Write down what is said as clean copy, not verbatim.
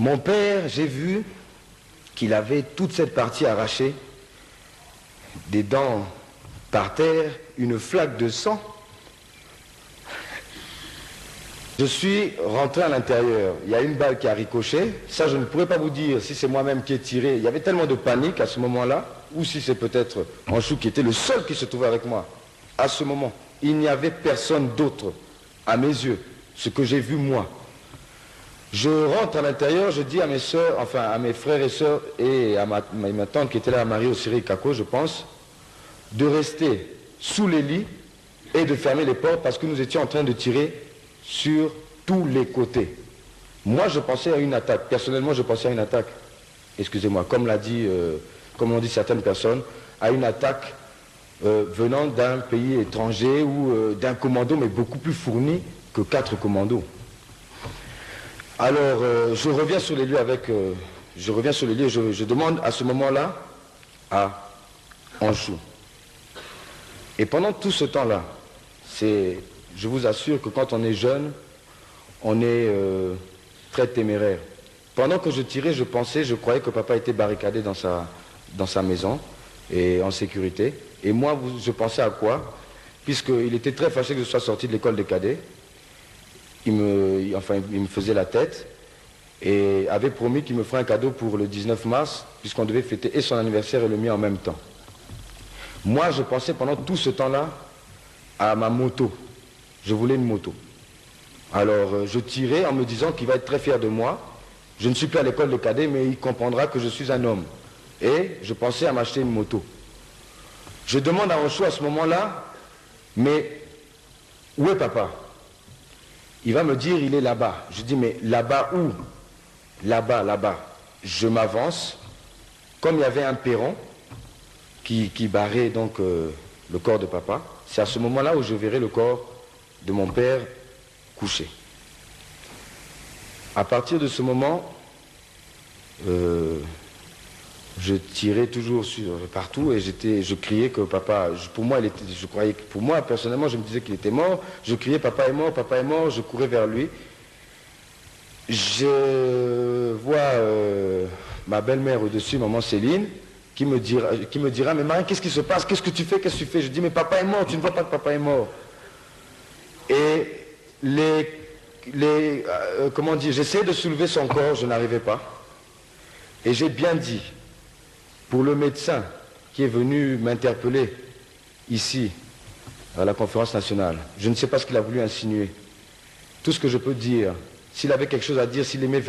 Mon père, j'ai vu qu'il avait toute cette partie arrachée, des dents par terre, une flaque de sang. Je suis rentré à l'intérieur, il y a une balle qui a ricoché, ça je ne pourrais pas vous dire si c'est moi-même qui ai tiré, il y avait tellement de panique à ce moment-là, ou si c'est peut-être Anchou qui était le seul qui se trouvait avec moi. À ce moment, il n'y avait personne d'autre, à mes yeux, ce que j'ai vu moi. Je rentre à l'intérieur, je dis à mes soeurs, enfin à mes frères et sœurs et à ma tante qui était là, Marie Ossiri Kako, je pense, de rester sous les lits et de fermer les portes parce que nous étions en train de tirer sur tous les côtés. Moi, je pensais à une attaque. Personnellement, je pensais à une attaque. Excusez-moi, comme l'ont dit certaines personnes, à une attaque venant d'un pays étranger ou d'un commando, mais beaucoup plus fourni que 4 commandos. Alors, je reviens sur les lieux je demande à ce moment-là à Anchou. Et pendant tout ce temps-là, je vous assure que quand on est jeune, on est très téméraire. Pendant que je tirais, je croyais que papa était barricadé dans sa maison et en sécurité. Et moi, je pensais à quoi? Puisqu'il était très fâché que je sois sorti de l'école des cadets. Il me faisait la tête et avait promis qu'il me ferait un cadeau pour le 19 mars, puisqu'on devait fêter et son anniversaire et le mien en même temps. Moi, je pensais pendant tout ce temps-là à ma moto. Je voulais une moto. Alors, je tirais en me disant qu'il va être très fier de moi. Je ne suis plus à l'école de cadet, mais il comprendra que je suis un homme. Et je pensais à m'acheter une moto. Je demande à Anchou à ce moment-là, mais où est papa? Il va me dire, il est là-bas. Je dis, mais là-bas où? Là-bas, là-bas. Je m'avance. Comme il y avait un perron qui barrait donc le corps de papa, c'est à ce moment-là où je verrai le corps de mon père couché. À partir de ce moment, je tirais toujours partout et je criais que papa, pour moi personnellement je me disais qu'il était mort, je criais papa est mort, je courais vers lui. Je vois ma belle-mère au-dessus, maman Céline, qui me dira mais Marie, qu'est-ce qui se passe, qu'est-ce que tu fais? Je dis mais papa est mort, tu ne vois pas que papa est mort. Et j'essayais de soulever son corps, je n'arrivais pas. Et j'ai bien dit, pour le médecin qui est venu m'interpeller ici, à la conférence nationale, je ne sais pas ce qu'il a voulu insinuer. Tout ce que je peux dire, s'il avait quelque chose à dire, s'il aimait vraiment